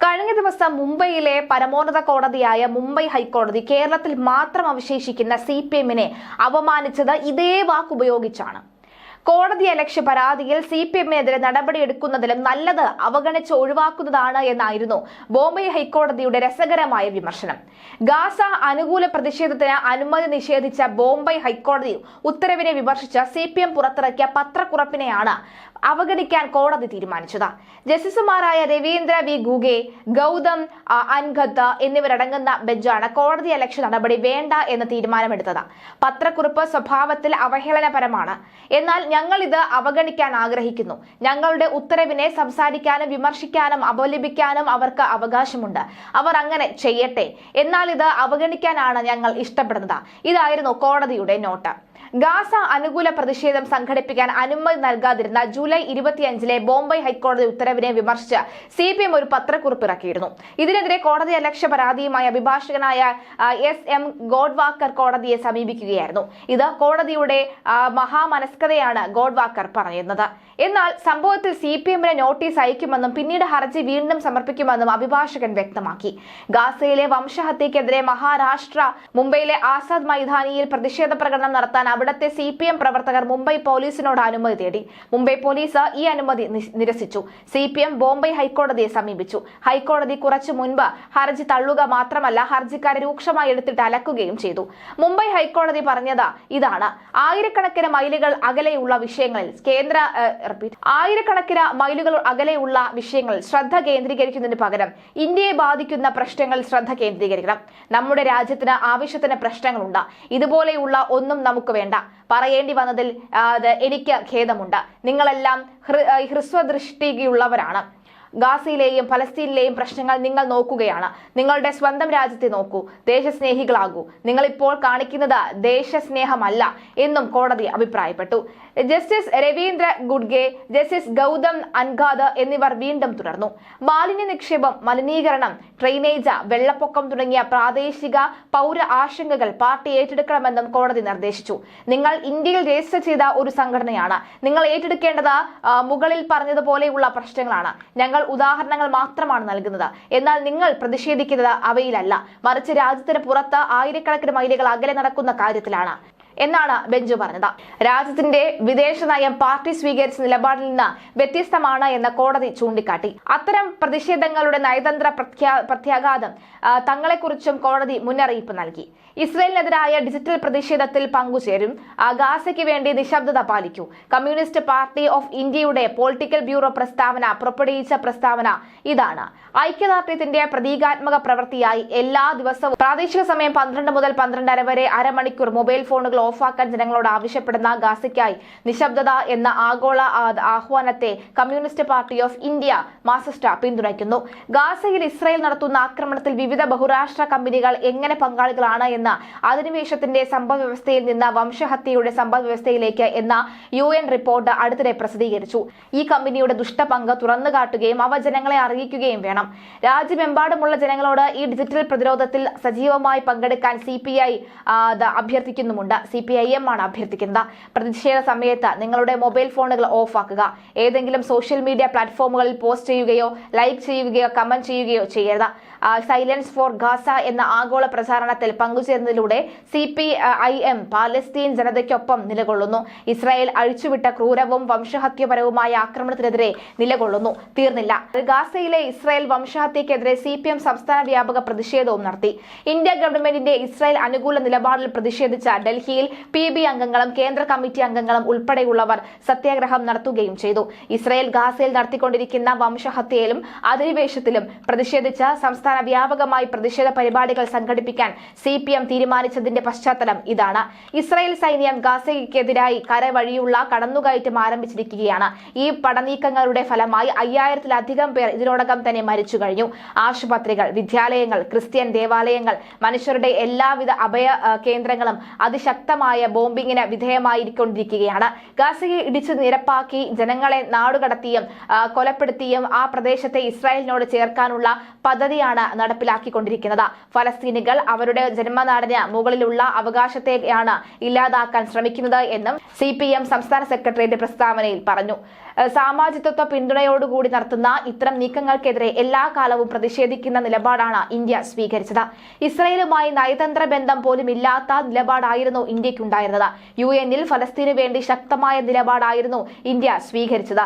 കഴിഞ്ഞ ദിവസം മുംബൈയിലെ പരമോന്നത കോടതിയായ മുംബൈ ഹൈക്കോടതി കേരളത്തിൽ മാത്രം അവശേഷിക്കുന്ന CPM-നെ അപമാനിച്ചത് ഇതേ വാക്കുപയോഗിച്ചാണ്. കോടതിയലക്ഷ്യ പരാതിയിൽ CPM-നെതിരെ നടപടിയെടുക്കുന്നതിലും നല്ലത് അവഗണിച്ച് ഒഴിവാക്കുന്നതാണ് എന്നായിരുന്നു ബോംബെ ഹൈക്കോടതിയുടെ രസകരമായ വിമർശനം. ഗാസ അനുകൂല പ്രതിഷേധത്തിന് അനുമതി നിഷേധിച്ച ബോംബെ ഹൈക്കോടതി ഉത്തരവിനെ വിമർശിച്ച CPM പുറത്തിറക്കിയ പത്രക്കുറിപ്പിനെയാണ് അവഗണിക്കാൻ കോടതി തീരുമാനിച്ചത്. ജസ്റ്റിസുമാരായ രവീന്ദ്ര വി ഗുഗെ, ഗൗതം അൻഗത്ത് എന്നിവരടങ്ങുന്ന ബെഞ്ചാണ് കോടതിയലക്ഷ്യ നടപടി വേണ്ട എന്ന തീരുമാനമെടുത്തത്. പത്രക്കുറിപ്പ് സ്വഭാവത്തിൽ അവഹേളനപരമാണ്, എന്നാൽ ഞങ്ങൾ ഇത് അവഗണിക്കാൻ ആഗ്രഹിക്കുന്നു. ഞങ്ങളുടെ ഉത്തരവിനെ സംസാരിക്കാനും വിമർശിക്കാനും അപലപിക്കാനും അവർക്ക് അവകാശമുണ്ട്. അവർ അങ്ങനെ ചെയ്യട്ടെ. എന്നാൽ ഇത് അവഗണിക്കാനാണ് ഞങ്ങൾ ഇഷ്ടപ്പെടുന്നത്. ഇതായിരുന്നു കോടതിയുടെ നോട്ട്. ഗാസ അനുകൂല പ്രതിഷേധം സംഘടിപ്പിക്കാൻ അനുമതി നൽകാതിരുന്ന ജൂലൈ 25-ലെ ബോംബെ ഹൈക്കോടതി ഉത്തരവിനെ വിമർശിച്ച് CPM ഒരു പത്രക്കുറിപ്പ് ഇറക്കിയിരുന്നു. ഇതിനെതിരെ കോടതിയലക്ഷ്യ പരാതിയുമായി അഭിഭാഷകനായ SM ഗോഡ്വാക്കർ കോടതിയെ സമീപിക്കുകയായിരുന്നു. ഇത് കോടതിയുടെ മഹാമനസ്കതയാണ് ഗോഡ്വാക്കർ പറയുന്നത്. എന്നാൽ സംഭവത്തിൽ CPM-ന് നോട്ടീസ് അയക്കുമെന്നും പിന്നീട് ഹർജി വീണ്ടും സമർപ്പിക്കുമെന്നും അഭിഭാഷകൻ വ്യക്തമാക്കി. ഗാസയിലെ വംശഹത്യക്കെതിരെ മഹാരാഷ്ട്ര മുംബൈയിലെ ആസാദ് മൈതാനിയിൽ പ്രതിഷേധ പ്രകടനം നടത്താൻ അവിടുത്തെ CPM പ്രവർത്തകർ മുംബൈ പോലീസിനോട് അനുമതി തേടി. മുംബൈ പോലീസ് ഈ അനുമതി നിരസിച്ചു. CPM ബോംബെ ഹൈക്കോടതിയെ സമീപിച്ചു. ഹൈക്കോടതി കുറച്ചു മുൻപ് ഹർജി തള്ളുക മാത്രമല്ല, ഹർജിക്കാരെ രൂക്ഷമായി എടുത്തിട്ട് അലക്കുകയും ചെയ്തു. മുംബൈ ഹൈക്കോടതി പറഞ്ഞത് ഇതാണ്: ആയിരക്കണക്കിന് മൈലുകൾ അകലെയുള്ള വിഷയങ്ങളിൽ ശ്രദ്ധ കേന്ദ്രീകരിക്കുന്നതിന് പകരം ഇന്ത്യയെ ബാധിക്കുന്ന പ്രശ്നങ്ങളിൽ ശ്രദ്ധ കേന്ദ്രീകരിക്കണം. നമ്മുടെ രാജ്യത്തിന് ആവശ്യത്തിന് പ്രശ്നങ്ങളുണ്ട്. ഇതുപോലെയുള്ള ഒന്നും നമുക്ക് വേണ്ട. പറയേണ്ടി വന്നതിൽ എനിക്ക് ഖേദമുണ്ട്. നിങ്ങളെല്ലാം ഹ്രസ്വദൃഷ്ടിയുള്ളവരാണ്. ഗാസയിലെയും ഫലസ്തീനിലെയും പ്രശ്നങ്ങൾ നിങ്ങൾ നോക്കുകയാണ്. നിങ്ങളുടെ സ്വന്തം രാജ്യത്തെ നോക്കൂ. ദേശസ്നേഹികളാകൂ. നിങ്ങൾ ഇപ്പോൾ കാണിക്കുന്നത് ദേശസ്നേഹമല്ല എന്നും കോടതി അഭിപ്രായപ്പെട്ടു. ജസ്റ്റിസ് രവീന്ദ്ര ഗുഡ്ഗെ, ജസ്റ്റിസ് ഗൗതം അൻഗാദ് എന്നിവർ വീണ്ടും തുടർന്നു. മാലിന്യ നിക്ഷേപം, മലിനീകരണം, ഡ്രെയിനേജ്, വെള്ളപ്പൊക്കം തുടങ്ങിയ പ്രാദേശിക പൗര ആശങ്കകൾ പാർട്ടി ഏറ്റെടുക്കണമെന്നും കോടതി നിർദ്ദേശിച്ചു. നിങ്ങൾ ഇന്ത്യയിൽ രജിസ്റ്റർ ചെയ്ത ഒരു സംഘടനയാണ്. നിങ്ങൾ ഏറ്റെടുക്കേണ്ടത് മുകളിൽ പറഞ്ഞതുപോലെയുള്ള പ്രശ്നങ്ങളാണ്. ഞങ്ങൾ ഉദാഹരണങ്ങൾ മാത്രമാണ് നൽകുന്നത്. എന്നാൽ നിങ്ങൾ പ്രതിഷേധിക്കുന്നത് അവയിലല്ല, മറിച്ച് രാജ്യത്തിന് പുറത്ത് ആയിരക്കണക്കിന് മൈലുകൾ അകലെ നടക്കുന്ന കാര്യത്തിലാണ് എന്നാണ് ബെഞ്ച് പറഞ്ഞത്. രാജ്യത്തിന്റെ വിദേശ നയം പാർട്ടി സ്വീകരിച്ച നിലപാടിൽ നിന്ന് വ്യത്യസ്തമാണ് എന്ന് കോടതി ചൂണ്ടിക്കാട്ടി. അത്തരം പ്രതിഷേധങ്ങളുടെ നയതന്ത്ര പ്രത്യാഘാതം തങ്ങളെക്കുറിച്ചും കോടതി മുന്നറിയിപ്പ് നൽകി. ഇസ്രയേലിനെതിരായ ഡിജിറ്റൽ പ്രതിഷേധത്തിൽ പങ്കുചേരും. ഗാസയ്ക്ക് വേണ്ടി നിശബ്ദത പാലിക്കൂ. കമ്മ്യൂണിസ്റ്റ് പാർട്ടി ഓഫ് ഇന്ത്യയുടെ പൊളിറ്റിക്കൽ ബ്യൂറോ പുറപ്പെടുവിച്ച പ്രസ്താവന ഇതാണ്: ഐക്യദാർഢ്യത്തിന്റെ പ്രതീകാത്മക പ്രവൃത്തിയായി എല്ലാ ദിവസവും പ്രാദേശിക സമയം 12 മുതൽ 12:30 വരെ അരമണിക്കൂർ മൊബൈൽ ഫോണുകൾ ഓഫാക്കാൻ ജനങ്ങളോട് ആവശ്യപ്പെടുന്ന ഗാസയ്ക്കായി നിശബ്ദത എന്ന ആഗോള ആഹ്വാനത്തെ Communist Party of India Marxist പിന്തുണയ്ക്കുന്നു. ഗാസയിൽ ഇസ്രായേൽ നടത്തുന്ന ആക്രമണത്തിൽ വിവിധ ബഹുരാഷ്ട്ര കമ്പനികൾ എങ്ങനെ പങ്കാളികളാണ് എന്ന അധിനിവേശത്തിന്റെ സമ്പദ്വ്യവസ്ഥയിൽ നിന്ന് വംശഹത്യയുടെ സമ്പദ്വ്യവസ്ഥയിലേക്ക് എന്ന UN റിപ്പോർട്ട് അടുത്തിടെ പ്രസിദ്ധീകരിച്ചു. ഈ കമ്പനിയുടെ ദുഷ്ടപങ്ക് തുറന്നുകാട്ടുകയും അവ ജനങ്ങളെ അറിയിക്കുകയും വേണം. രാജ്യമെമ്പാടുമുള്ള ജനങ്ങളോട് ഈ ഡിജിറ്റൽ പ്രതിരോധത്തിൽ സജീവമായി പങ്കെടുക്കാൻ CPI അഭ്യർത്ഥിക്കുന്നുമുണ്ട്. CPIM ആണ് അഭ്യർത്ഥിക്കുന്നത്. പ്രതിഷേധ സമയത്ത് നിങ്ങളുടെ മൊബൈൽ ഫോണുകൾ ഓഫാക്കുക. ഏതെങ്കിലും സോഷ്യൽ മീഡിയ പ്ലാറ്റ്ഫോമുകളിൽ പോസ്റ്റ് ചെയ്യുകയോ ലൈക്ക് ചെയ്യുകയോ കമന്റ് ചെയ്യുകയോ ചെയ്യരുത്. സൈലൻസ് ഫോർ ഗാസ എന്ന ആഗോള പ്രചാരണത്തിൽ പങ്കുചേരുന്നതിലൂടെ CPIM പാലസ്തീൻ ജനതയ്ക്കൊപ്പം നിലകൊള്ളുന്നു. ഇസ്രായേൽ അഴിച്ചുവിട്ട ക്രൂരവും വംശഹത്യപരവുമായ ആക്രമണത്തിനെതിരെ നിലകൊള്ളുന്നു. തീർന്നില്ല. ഗാസയിലെ ഇസ്രായേൽ വംശഹത്യക്കെതിരെ CPM സംസ്ഥാന വ്യാപക പ്രതിഷേധവും നടത്തി. ഇന്ത്യ ഗവൺമെന്റിന്റെ ഇസ്രായേൽ അനുകൂല നിലപാടിൽ പ്രതിഷേധിച്ച ഡൽഹിയിൽ PB അംഗങ്ങളും കേന്ദ്ര കമ്മിറ്റി അംഗങ്ങളും ഉൾപ്പെടെയുള്ളവർ സത്യാഗ്രഹം നടത്തുകയും ചെയ്തു. ഇസ്രായേൽ ഗാസയിൽ നടത്തിക്കൊണ്ടിരിക്കുന്ന വംശഹത്യയിലും അധിനിവേശത്തിലും പ്രതിഷേധിച്ച് സംസ്ഥാന വ്യാപകമായി പ്രതിഷേധ പരിപാടികൾ സംഘടിപ്പിക്കാൻ CPM തീരുമാനിച്ചതിന്റെ പശ്ചാത്തലം ഇതാണ്. ഇസ്രായേൽ സൈന്യം ഗാസയ്ക്കെതിരായി കരവഴിയുള്ള കടന്നുകയറ്റം ആരംഭിച്ചിരിക്കുകയാണ്. ഈ പടനീക്കങ്ങളുടെ ഫലമായി 5000-ലധികം പേർ ഇതിനോടകം തന്നെ മരിച്ചു കഴിഞ്ഞു. ആശുപത്രികൾ, വിദ്യാലയങ്ങൾ, ക്രിസ്ത്യൻ ദേവാലയങ്ങൾ, മനുഷ്യരുടെ എല്ലാവിധ അഭയ കേന്ദ്രങ്ങളും അതിശക്തമായി ശക്തമായ ബോംബിങ്ങിന് വിധേയമായിക്കൊണ്ടിരിക്കുകയാണ്. ഗാസയെ ഇടിച്ചു നിരപ്പാക്കി ജനങ്ങളെ നാടുകടത്തിയും കൊലപ്പെടുത്തിയും ആ പ്രദേശത്തെ ഇസ്രായേലിനോട് ചേർക്കാനുള്ള പദ്ധതിയാണ് നടപ്പിലാക്കിക്കൊണ്ടിരിക്കുന്നത്. ഫലസ്തീനികൾ അവരുടെ ജന്മനാടിന് മുകളിലുള്ള അവകാശത്തെയാണ് ഇല്ലാതാക്കാൻ ശ്രമിക്കുന്നത് എന്നും CPM സംസ്ഥാന സെക്രട്ടറിയുടെ പ്രസ്താവനയിൽ പറഞ്ഞു. സാമാജികത്വ പിന്തുണയോടുകൂടി നടത്തുന്ന ഇത്തരം നീക്കങ്ങൾക്കെതിരെ എല്ലാ കാലവും പ്രതിഷേധിക്കുന്ന നിലപാടാണ് ഇന്ത്യ സ്വീകരിച്ചത്. ഇസ്രായേലുമായി നയതന്ത്ര ബന്ധം പോലും ഇല്ലാത്ത നിലപാടായിരുന്നു ഇന്ത്യക്കുണ്ടായിരുന്നത്. UN-ൽ ഫലസ്തീനു വേണ്ടി ശക്തമായ നിലപാടായിരുന്നു ഇന്ത്യ സ്വീകരിച്ചത്.